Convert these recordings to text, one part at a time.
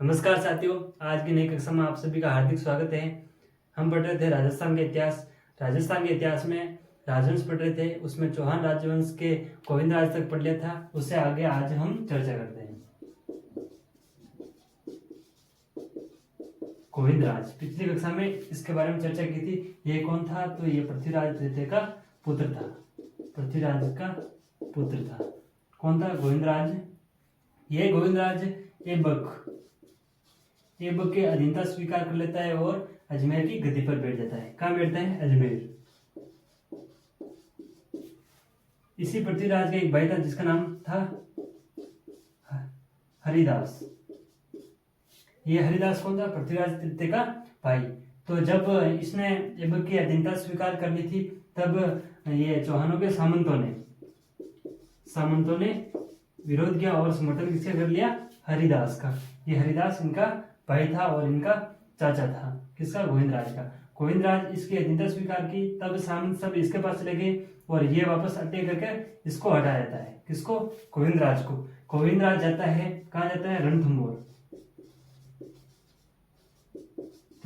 नमस्कार साथियों, आज की नई कक्षा में आप सभी का हार्दिक स्वागत है। हम पढ़ रहे थे राजस्थान के इतिहास। राजस्थान के इतिहास में राजवंश पढ़ रहे थे, उसमें चौहान राजवंश के गोविंद राज तक पढ़ लिया था। उससे आगे आज हम चर्चा करते हैं। गोविंद राज, पिछली कक्षा में इसके बारे में चर्चा की थी। ये कौन था? तो ये पृथ्वीराज द्वितीय का पुत्र था। पृथ्वीराज का पुत्र था। कौन था? गोविंद राज। ये गोविंद राज ऐबक के अधीनता स्वीकार कर लेता है और अजमेर की गद्दी पर बैठ जाता है। कहाँ बैठता है? अजमेर। इसी पृथ्वीराज का एक भाई था जिसका नाम था हरिदास। ये हरिदास कौन था? पृथ्वीराज तृतीय का भाई। तो जब इसने ऐबक की अधीनता स्वीकार कर ली थी, तब ये चौहानों के सामंतों ने विरोध किया और समर्थन किसका कर लिया? हरिदास का। ये हरिदास इनका भाई था और इनका चाचा था। किसका? गोविंद राज का। गोविंद राज इसकी अधीनता स्वीकार की, तब सामंत सब इसके पास चले गए और ये वापस अटैक करके इसको हटा जाता है। किसको? गोविंद राज को। गोविंद राज जाता है, कहाँ जाता है? रणथंभौर।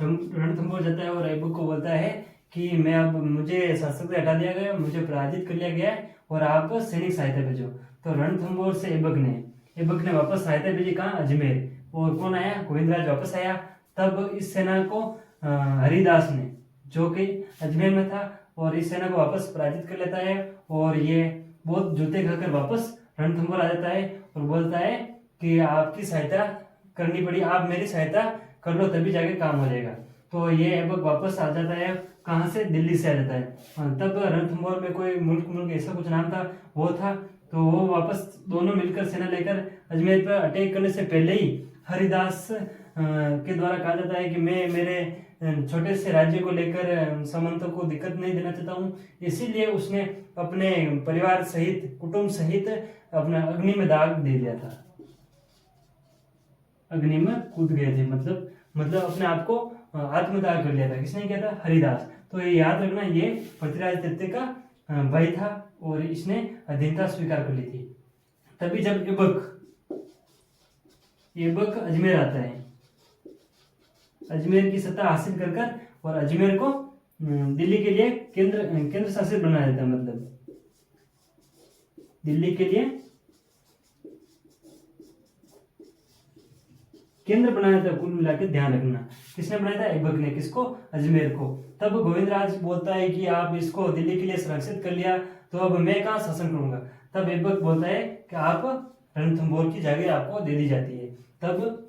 रणथंभौर जाता है और ऐबक को बोलता है कि मैं अब मुझे शासक से हटा दिया गया, मुझे पराजित कर लिया गया है और आप सैनिक सहायता भेजो। तो रणथंभौर से ऐबक ने वापस सहायता भेजी। कहाँ? अजमेर। और कौन आया? गोविंद राज वापस आया। तब इस सेना को हरिदास ने, जो कि अजमेर में था, और इस सेना को वापस पराजित कर लेता है और ये बहुत जूते खाकर वापस रणथंभौर आ जाता है और बोलता है कि आपकी सहायता करनी पड़ी, आप मेरी सहायता कर लो तभी जाके काम हो जाएगा। तो ये ऐबक वापस आ जाता है। कहाँ से? दिल्ली से आ जाता है। तब रणथंभौर में कोई मुल्क ऐसा कुछ नाम था, वो था। तो वो वापस दोनों मिलकर सेना लेकर अजमेर पर अटैक करने से पहले ही हरिदास के द्वारा कहा जाता है कि मैं मेरे छोटे से राज्य को लेकर सामंतों को दिक्कत नहीं देना चाहता हूँ, इसीलिए उसने अपने परिवार सहित, कुटुंब सहित अपना अग्नि में दाग दे दिया था। अग्नि में कूद गए थे, मतलब अपने आप को आत्मदाह कर लिया था। किसने किया था? हरिदास। तो ये याद रखना, ये पृथ्वीराज तृतीय का भाई था और इसने अधीनता स्वीकार कर ली थी। तभी जब ऐबक अजमेर आता है, अजमेर की सत्ता हासिल कर और अजमेर को दिल्ली के लिए केंद्र शासित बना देता है। मतलब दिल्ली के लिए केंद्र बनाया था। कुल मिला के ध्यान रखना, किसने बनाया था? ऐबक ने। किसको? अजमेर को। तब गोविंद राज बोलता है कि आप इसको दिल्ली के लिए सुरक्षित कर लिया, तो अब मैं कहाँ शासन करूंगा? तब ऐबक बोलता है कि आप रणथंभौर की जागीर आपको दे दी जाती है। तब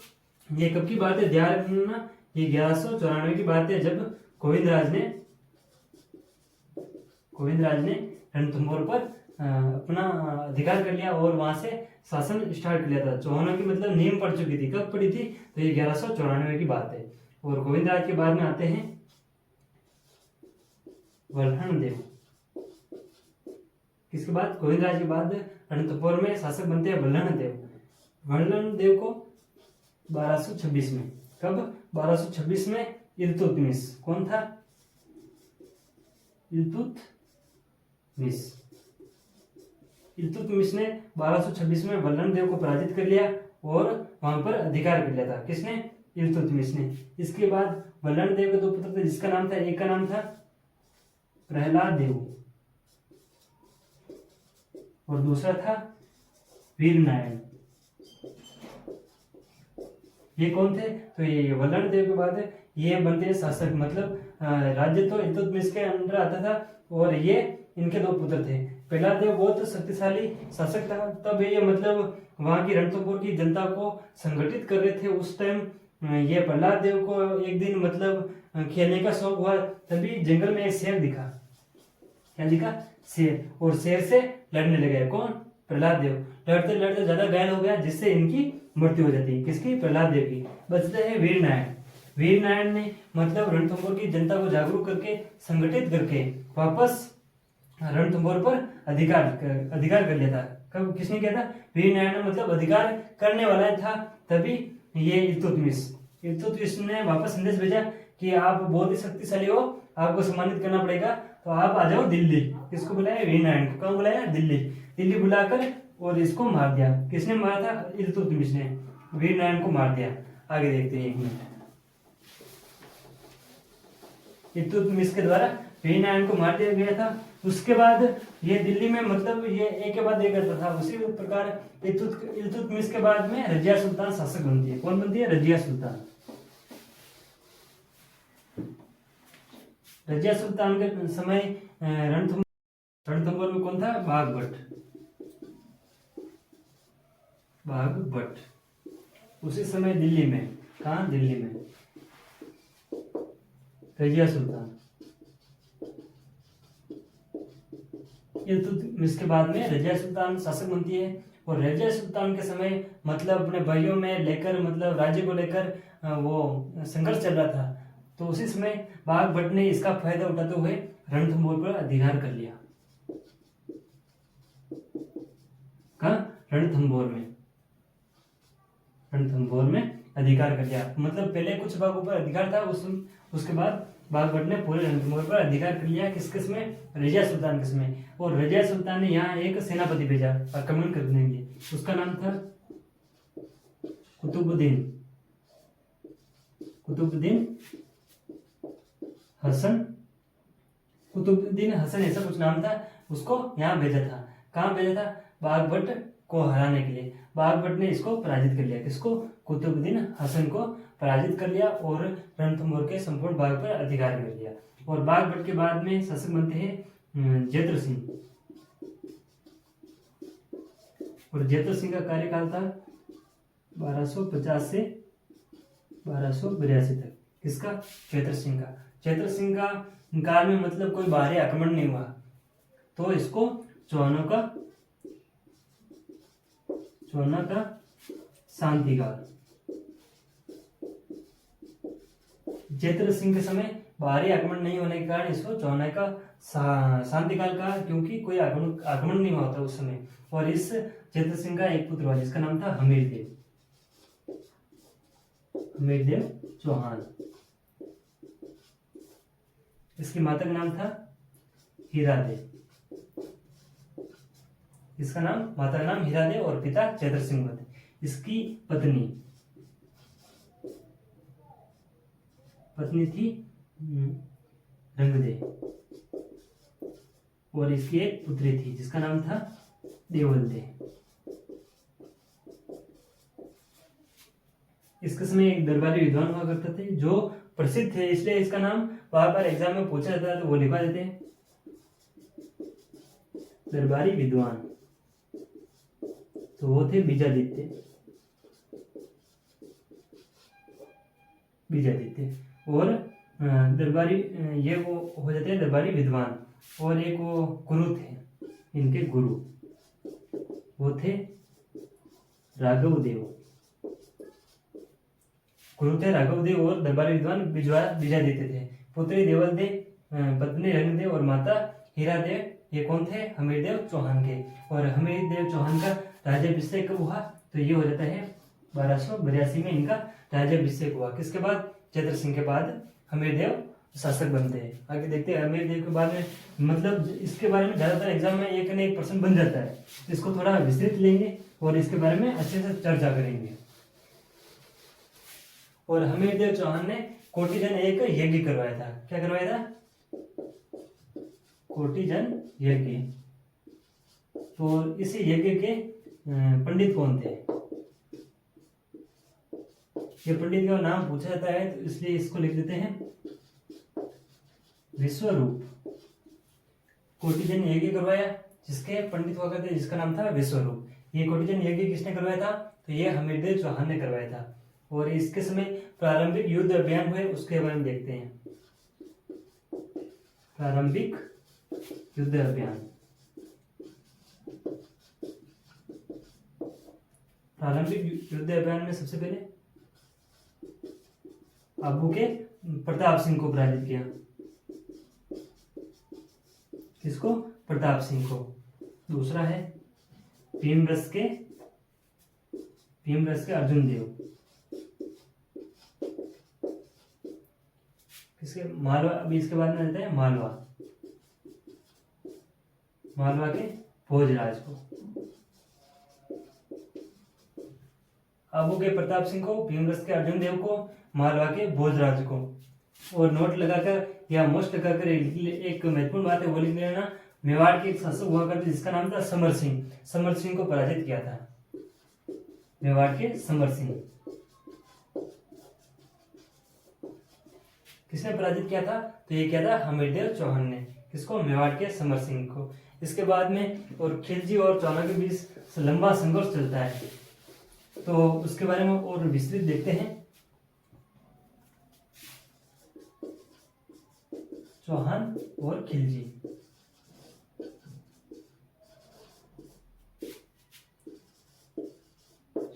ये कब की बात है? ध्यान रखना, ये 1194 की बात है, जब गोविंद राज ने रणथंभौर पर अपना अधिकार कर लिया और वहां से शासन स्टार्ट कर लिया था। चौहानों की मतलब नींव पड़ चुकी थी। कब पड़ी थी? तो ये 1194 की बात है। और गोविंद राज के बाद में आते हैं वल्लभ देव। किसके बाद? गोविंद राज के बाद रणथंभौर में शासक बनते हैं वल्लभ देव को 1226 में। कब? 1226 में इल्तुतमिश। कौन था? इल्तुतमिश ने 1226 में वल्लभ देव को पराजित कर लिया और वहां पर अधिकार कर लिया था। किसने? इल्तुतमिश ने। इसके बाद वल्लभ देव के दो पुत्र थे, जिसका नाम था, एक का नाम था प्रहलाद देव और दूसरा था वीरनारायण। ये कौन थे? तो ये वल्लभ देव के बाद ये बनते हैं शासक। मतलब राज्य तो इल्तुतमिश के अंडर आता था और ये इनके दो पुत्र थे। प्रहलाद देव बहुत शक्तिशाली शासक था। तब ये मतलब वहां की रणथंभौर की जनता को संगठित कर रहे थे। उस टाइम ये प्रहलाद देव को एक दिन मतलब खेलने का शौक हुआ, तभी जंगल में एक शेर दिखा। क्या दिखा? शेर। और शेर से लड़ने लगे। कौन? प्रहलाद देव। लड़ते लड़ते ज्यादा घायल हो गया, जिससे इनकी मृत्यु हो जाती है। किसकी? प्रहलाद देव की। बचते हैं वीरनारायण ने मतलब रणथंभौर की जनता को जागरूक करके, संगठित करके वापस रणथंभौर पर अधिकार कर लिया था। कब? किसने किया था? वीरनारायण ने मतलब अधिकार करने वाला था। तभी ये इल्तुतमिश ने वापस संदेश भेजा कि आप बहुत ही शक्तिशाली हो, आपको सम्मानित करना पड़ेगा, तो आप आ जाओ दिल्ली। किसको बुलाया? वीरनारायण को। कहाँ बुलाया? दिल्ली बुलाकर और इसको मार दिया। किसने मारा था? इल्तुतमिश ने वीरनारायण को मार दिया। आगे देखते हैं 1 मिनट। इल्तुतमिश के द्वारा वी9 को मार दिया गया था। उसके बाद ये दिल्ली में मतलब ये एक के बाद एक करता था। उसी प्रकार इल्तुतमिश के बाद में रजिया सुल्तान शासक बनती है। कौन बनती है? रजिया सुल्तान। रजिया सुल्तान के समय रणथंभौर में कौन था? बाघभट्ट। उसी समय दिल्ली में, कहाँ? दिल्ली में रजिया सुल्तान। इल्तुतमिश के बाद में रजिया सुल्तान शासक बनती है। और रजिया सुल्तान के समय मतलब अपने भाइयों में लेकर मतलब राज्य को लेकर वो संघर्ष चल रहा था। तो उसी समय बाघभट्ट ने इसका फायदा उठाते हुए रणथंभौर पर अधिकार कर लिया। कहाँ? रणथंभौर में अधिकार कर लिया। मतलब पहले कुछ भागों पर अधिकार था, उसके बाद बाघभट्ट ने पूरे रणथंभौर पर अधिकार कर लिया। किस में? रजिया सुल्तान के समय। और रजिया सुल्तान ने यहाँ एक सेनापति भेजा आक्रमण करने के लिए। उसका नाम था कुतुबुद्दीन हसन ऐसा कुछ नाम था। उसको यहाँ भेजा था। कहाँ भेजा था? बाघभट्ट को हराने के लिए। बाघभट्ट ने इसको पराजित कर लिया। किसको? कुतुबुद्दीन हसन को पराजित कर लिया और रणथंभौर के संपूर्ण भाग पर अधिकार कर लिया। और बाघभट्ट के बाद में शासक बनते हैं जयद्रथ सिंह। और जयद्रथ सिंह का कार्यकाल था 1250 से 1282 तक। किसका? जयद्रथ सिंह का। जयद्रथ सिंह का काल में मतलब कोई बाहरी आक्रमण नहीं हुआ, तो इसको चौहानों का शांतिकाल। जयद्रथ सिंह के समय बाहरी आक्रमण नहीं होने के कारण इसको चौहान का शांतिकाल कहा, क्योंकि कोई आक्रमण नहीं हुआ था उस समय। और इस जयद्रथ सिंह का एक पुत्र हुआ जिसका नाम था हमीरदेव चौहान। इसकी माता का नाम था हीरादेव। इसका नाम, माता का नाम हीरादेव और पिता जयद्रथ सिंह थे। इसकी पत्नी थी रंगदे। और इसकी एक पुत्री थी जिसका नाम था देवलदे। इसके समय एक दरबारी विद्वान हुआ करते थे जो प्रसिद्ध थे, इसलिए इसका नाम बार बार एग्जाम में पूछा जाता है तो वो लिखवा देते हैं दरबारी विद्वान। तो वो थे बीजादित्य। और दरबारी ये वो हो जाते हैं दरबारी विद्वान। और एक वो गुरु थे, इनके गुरु वो थे राघव देव। गुरु थे राघव देव और दरबारी विद्वान बीजादित्य थे। पुत्री देवलदे, पत्नी रंगदेव और माता हीरादेव। ये कौन थे? हमीरदेव चौहान के। और हमीरदेव चौहान का राज्याभिषेक कब हुआ? तो ये हो जाता है 1282 में इनका राज्याभिषेक हुआ। किसके बाद? जयद्रथ सिंह के बाद हमीरदेव शासक बनते हैं। आगे देखते हैं हमीरदेव के बाद में, मतलब इसके बारे में ज्यादातर एग्जाम में एक न एक प्रश्न बन जाता है। इसको थोड़ा विस्तृत लेंगे और इसके बारे में अच्छे से चर्चा करेंगे। और हमीरदेव चौहान ने कोटिजन एक यज्ञ करवाया था। क्या करवाया था? कोटिजन यज्ञ। तो इस यज्ञ के पंडित कौन थे? ये पंडित का नाम पूछा जाता है तो इसलिए इसको लिख देते हैं विश्वरूप। कोटिजन यज्ञ करवाया जिसके पंडित हुआ करते जिसका नाम था विश्वरूप। ये कोटिजन यज्ञ किसने करवाया था? तो ये हमीरदेव चौहान ने करवाया था। और इसके समय प्रारंभिक युद्ध अभियान हुए उसके बारे में देखते हैं। प्रारंभिक युद्ध अभियान। प्रारंभिक युद्ध अभियान में सबसे पहले आबू के प्रताप सिंह को पराजित किया। किसको? प्रताप सिंह को। दूसरा है भीमरस के अर्जुन देव। किसके? मालवा। अभी इसके बाद में रहता है मालवा के भोजराज को। आबू के प्रताप सिंह को, भीमरस के अर्जुन देव को, मालवा के भोजराज को। और नोट लगाकर या मोस्ट लगाकर एक महत्वपूर्ण बात है वो लिख लेना। मेवाड़ के एक शासक हुआ करते जिसका नाम था समर सिंह। समर सिंह को पराजित किया था मेवाड़ के समर सिंह। किसने पराजित किया था? तो ये किया था हमीरदेव चौहान ने। किसको? मेवाड़ के समर सिंह को। इसके बाद में और खिलजी और चौहान के बीच लंबा संघर्ष चलता है, तो उसके बारे में और विस्तृत देखते हैं। चौहान और खिलजी।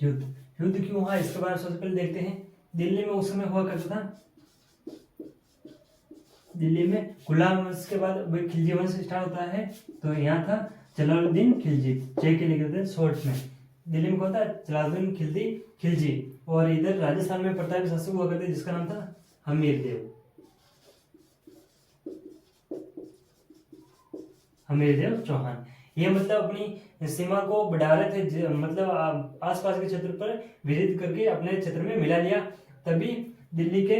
युद्ध क्यों हुआ इसके बारे में सबसे पहले देखते हैं। दिल्ली में उस समय हुआ करता था, दिल्ली में गुलाम वंश के बाद खिलजी वंश स्टार्ट होता है। तो यहाँ था जलालुद्दीन खिलजी, जय के लिखते हैं शॉर्ट में। दिल्ली में कौन था? जलालुद्दीन खिलजी। और इधर राजस्थान में प्रतापी शासक हुआ करते जिसका नाम था हमीरदेव चौहान। ये मतलब अपनी सीमा को बढ़ा रहे थे, मतलब आसपास के क्षेत्र पर विजित करके अपने क्षेत्र में मिला लिया। तभी दिल्ली के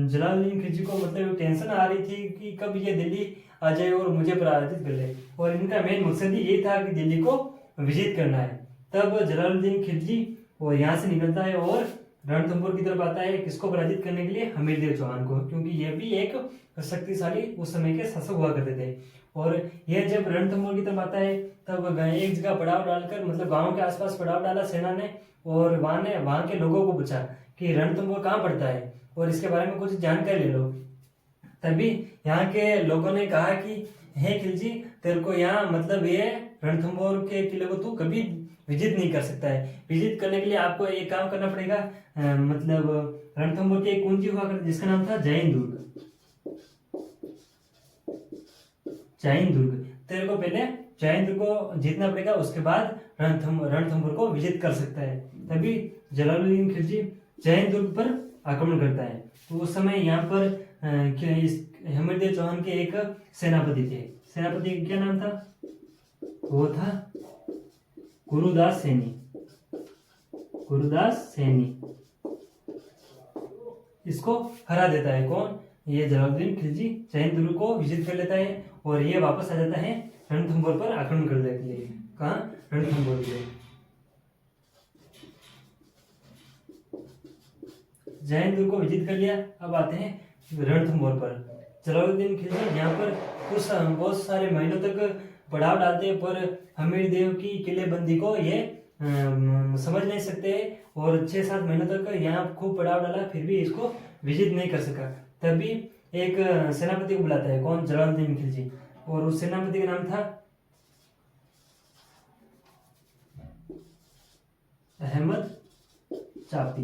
जलालुद्दीन खिलजी को मतलब टेंशन आ रही थी कि कब ये दिल्ली आ जाए और मुझे पराजित कर ले। और इनका मेन मकसद ही ये था कि दिल्ली को विजित करना है। तब जलालुद्दीन खिलजी और यहाँ से निकलता है और रणथंभौर की तरफ आता है। किसको पराजित करने के लिए? हमीरदेव चौहान को, क्योंकि ये भी एक शक्तिशाली उस समय के शासक हुआ करते थे। और यह जब रणथंभौर की तरफ आता है तब एक जगह पड़ाव डालकर, मतलब गांव के आसपास पड़ाव डाला सेना ने, और वहां के लोगों को पूछा कि रणथंभौर कहाँ पड़ता है और इसके बारे में कुछ जानकारी ले लो। तभी यहाँ के लोगों ने कहा कि हे खिलजी, तेरे को यहाँ मतलब ये रणथंभौर के किले को तू कभी विजिट नहीं कर सकता है। विजिट करने के लिए आपको एक काम करना पड़ेगा, मतलब रणथंभौर की एक कुंजी हुआ करती जिसका नाम था जैन दुर्ग। तेरे को पहले जैन दुर्ग को जीतना पड़ेगा, उसके बाद रणथंभौर को विजिट कर सकता है। तभी जलालुद्दीन खिलजी जैन दुर्ग पर आक्रमण करता है। तो उस समय यहाँ पर हमीरदेव चौहान के एक सेनापति थे। सेनापति का क्या नाम था? वो था गुरुदास सैनी। इसको हरा देता है कौन? ये जलालुद्दीन खिलजी जैन दुर्ग को विजिट कर लेता है और ये वापस आ जाता है रणथंभौर पर आक्रमण करने के लिए। कहाँ? रणथंभौर के। जैन दुर्ग को विजिट कर लिया, अब आते हैं रणथंभौर पर। जलालुद्दीन खिलजी यहाँ पर कुछ बहुत सारे महीनों तक पड़ाव डालते हैं, पर हमीरदेव की किलेबंदी को ये समझ नहीं सकते और 6-7 महीनों तक यहाँ खूब पड़ाव डाला, फिर भी इसको विजिट नहीं कर सका। तभी एक सेनापति को बुलाता है कौन? जलालुद्दीन खिलजी। और उस सेनापति का नाम था अहमद चापी।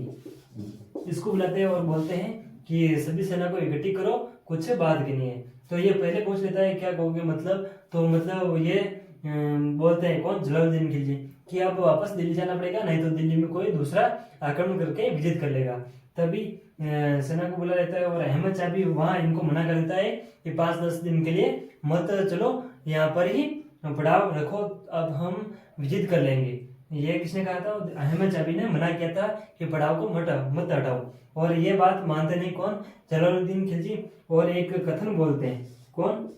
इसको बुलाते हैं और बोलते हैं कि सभी सेना को इकट्ठी करो, कुछ बात करनी है। तो ये पहले पूछ लेता है क्या कहोगे मतलब, तो मतलब ये बोलते हैं कौन? जलालुद्दीन खिलजी कि अब वापस दिल्ली जाना पड़ेगा, नहीं तो दिल्ली में कोई दूसरा आक्रमण करके विजिट कर लेगा। तभी सेना को बुला लेता है और अहमद चाबी वहां इनको मना कर देता है कि 5-10 दिन के लिए मत चलो, यहाँ पर ही पड़ाव रखो, अब हम विजिट कर लेंगे। ये किसने कहा था? अहमद चाबी ने मना किया था कि पड़ाव को मत हटाओ। और ये बात मानते नहीं कौन? जलालुद्दीन खिलजी। और एक कथन बोलते हैं कौन?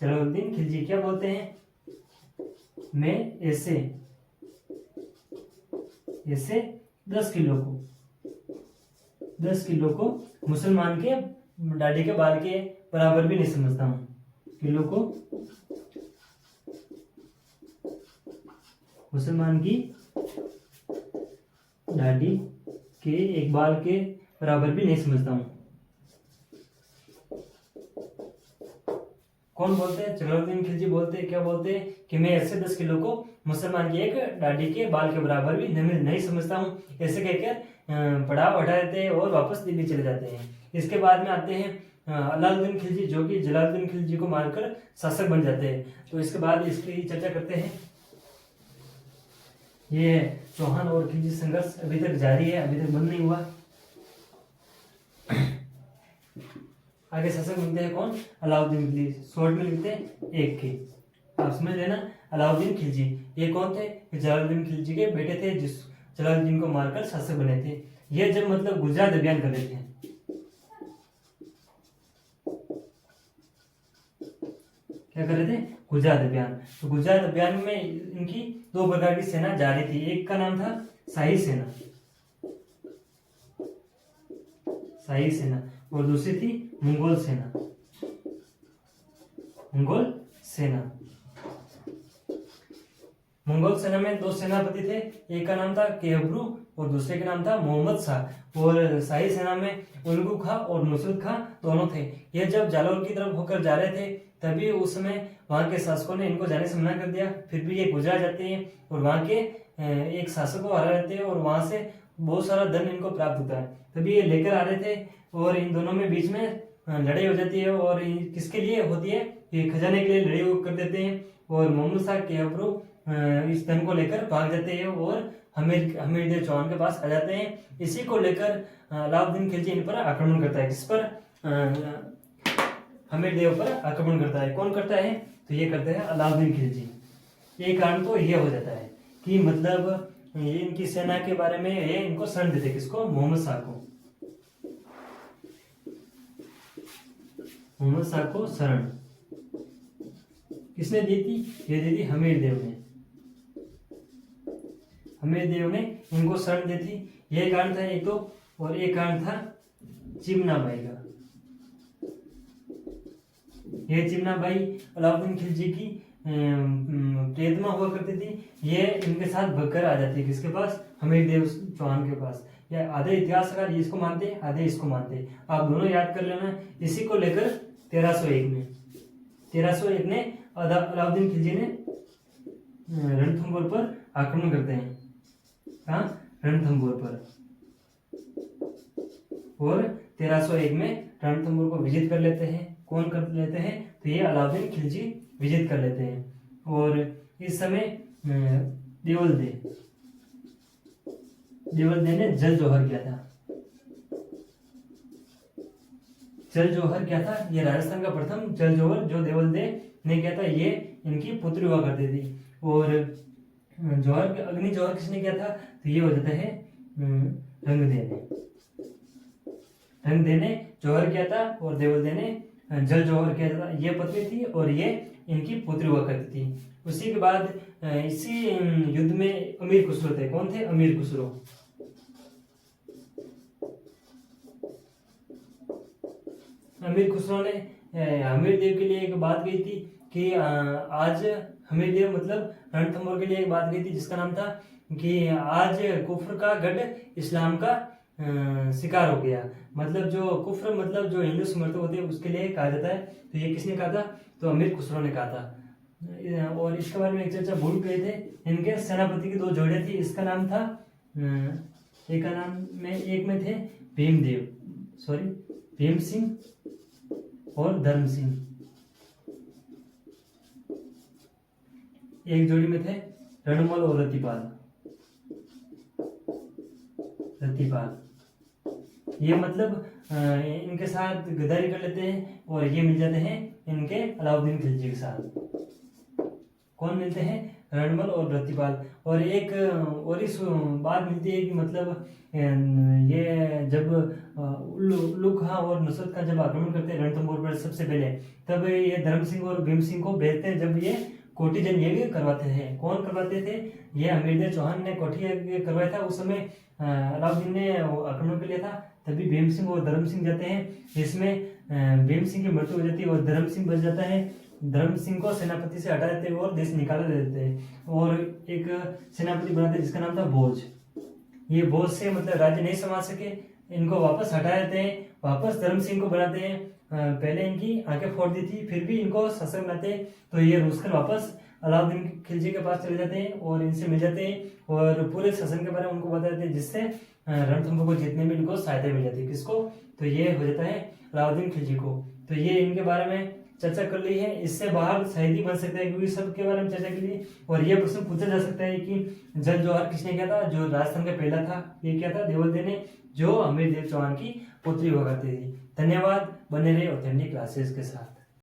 जलालुद्दीन खिलजी। क्या बोलते हैं? मैं ऐसे 10 किलो को मुसलमान के डाडी के बाल के बराबर भी नहीं समझता हूँ। किलो को मुसलमान की डाडी के एक बाल के बराबर भी नहीं समझता हूँ। कौन बोलते हैं? जलालुद्दीन खिलजी बोलते हैं। क्या बोलते हैं? कि मैं ऐसे 10 किलो को मुसलमान की एक डाडी के बाल के बराबर भी नहीं समझता हूँ। ऐसे कहकर पड़ाव हटा देते हैं और वापस दिल्ली चले जाते हैं। इसके बाद में आते हैं अलाउद्दीन खिलजी, जो कि जलालुद्दीन खिलजी को मारकर शासक बन जाते हैं। तो इसके बाद इसकी चर्चा करते हैं। ये चौहान और खिलजी संघर्ष अभी तक जारी है, अभी तक बंद नहीं हुआ। आगे शासक बनते हैं कौन? अलाउद्दीन खिलजी। शॉर्ट में लिखते हैं एक के, आप समझ लेना। अलाउद्दीन खिलजी ये कौन थे? जलालुद्दीन खिलजी के बेटे थे, जलालुद्दीन को मारकर शासक बने थे। ये जब मतलब गुजरात अभियान कर रहे थे। क्या कर रहे थे? गुजरात अभियान। तो गुजरात अभियान में इनकी दो प्रकार की सेना जा रही थी। एक का नाम था शाही सेना, शाही सेना, और दूसरी थी मंगोल सेना, मंगोल सेना। मंगोल सेना में दो सेनापति थे, एक का नाम था केहब्रू और दूसरे का नाम था मोहम्मद शाह। और शाही सेना में उल्गू खां और नुसरत खां दोनों थे। ये जब जालौर की तरफ होकर जा रहे थे तभी उस समय वहां के शासकों ने इनको जाने से मना कर दिया। फिर भी ये गुजरात जाते हैं और वहां के एक शासक को हरा लेते हैं और वहां से बहुत सारा धन इनको प्राप्त होता है। तभी ये लेकर आ रहे थे और इन दोनों में बीच में लड़ाई हो जाती है। और किसके लिए होती है? ये खजाने के लिए लड़ाई कर देते हैं और मोहम्मद शाह केहब्रू इस धन को लेकर भाग जाते हैं और हमीरदेव चौहान के पास आ जाते हैं। इसी को लेकर अलाउद्दीन खिलजी इन पर आक्रमण करता है। किस पर? हमीरदेव पर आक्रमण करता है। कौन करता है? तो ये करते हैं अलाउद्दीन खिलजी। एक कारण तो ये हो जाता है कि मतलब ये इनकी सेना के बारे में ये इनको शरण देते। किसको? मोहम्मद शाह को, मोहम्मद शाह को शरण किसने दी थी? ये दी थी हमीरदेव ने। हमीरदेव ने इनको शरण दी थी। ये कारण था एक तो, और एक कारण था चिमनाबाई का। ये चिमनाबाई अलाउद्दीन खिलजी की प्रियतमा हुआ करती थी। ये इनके साथ भगकर आ जाती है। किसके पास? हमीरदेव चौहान के पास। या आधे इतिहासकार इसको मानते, आधे इसको मानते। आप दोनों याद कर लेना। इसी को लेकर 1301 में अलाउद्दीन खिलजी ने रणथंभौर पर आक्रमण करते हैं। कहाँ? रणथंभौर पर। और 1301 में रणथंभौर को विजित कर लेते हैं। कौन कर लेते हैं? तो ये अलाउद्दीन खिलजी विजित कर लेते हैं। और इस समय देवल दे ने जल जोहर किया था। जल जोहर क्या था? ये राजस्थान का प्रथम जल जोहर जो देवल दे ने किया था। ये इनकी पुत्री हुआ करती थी। और जोहर, अग्नि जोहर किसने किया था? तो ये हो जाता है रंगदे ने जोहर किया था और देवल दे ने जल जोहर किया था। ये पत्नी थी और ये इनकी पुत्री हुआ करती थी। उसी के बाद इसी युद्ध में अमीर खुसरो थे। कौन थे? अमीर खुसरो। अमीर खुसरो ने हमीरदेव के लिए एक बात कही थी कि आज हमीरदेव मतलब रणथंभौर के लिए एक बात कही थी जिसका नाम था कि आज कुफ्र का गढ़ इस्लाम का शिकार हो गया। मतलब जो कुफ्र मतलब जो हिंदू समर्थक होते हैं उसके लिए कहा जाता है। तो ये किसने कहा था? तो अमीर खुसरो ने कहा था। और इसके बारे में एक चर्चा भूल गए थे। इनके सेनापति की दो जोड़े थी। इसका नाम था एक में थे भीम सिंह और धर्म सिंह। एक जोड़ी में थे रणमल और रतिपाल। ये मतलब इनके साथ गद्दारी कर लेते हैं और ये मिल जाते हैं इनके अलाउद्दीन खिलजी के साथ। कौन मिलते हैं? रणमल और रतिपाल। और एक और इस बात मिलती है कि मतलब ये जब उल्लू खां और नुसरत खां जब आक्रमण करते हैं रणथंभौर पर सबसे पहले, तब ये धर्म सिंह और भीम सिंह को भेजते हैं जब ये कोठी जन यज्ञ करवाते हैं। कौन करवाते थे? ये हमीरदेव चौहान ने कोठी यज्ञ करवाया था। उस समय अलाउद्दीन ने आक्रमण कर लिया था। तभी भीम सिंह और धर्म सिंह जाते हैं। इसमें भीम सिंह की मृत्यु हो जाती है और धर्म सिंह बच जाता है। धर्म सिंह को सेनापति से हटा देते हैं और देश निकाला देते हैं और एक सेनापति बनाते हैं जिसका नाम था भोज। ये भोज से मतलब राज्य नहीं संभाल सके, इनको वापस हटा देते हैं। वापस धर्म सिंह को बनाते हैं। पहले इनकी आंखें फोड़ दी थी, फिर भी इनको शासक बनाते हैं। तो ये रूसकर वापस अलाउद्दीन खिलजी के पास चले जाते हैं और इनसे मिल जाते हैं और पूरे शासन के बारे में उनको बता देते हैं, जिससे रणथंभौर को जीतने में इनको सहायता मिल जाती है। किसको? तो ये हो जाता है अलाउद्दीन खिलजी को। तो ये इनके बारे में चर्चा कर ली है। इससे बाहर शहीदी बन सकता है क्योंकि सब के बारे में चर्चा की ली। और ये प्रश्न पूछा जा सकता है कि जल जोहर किसने किया था? जो राजस्थान का पहला था ये क्या था? देवल दे ने, जो हमीरदेव चौहान की पुत्री हुआ करती थी। धन्यवाद। बने रहे ऑथेंटिक क्लासेस के साथ।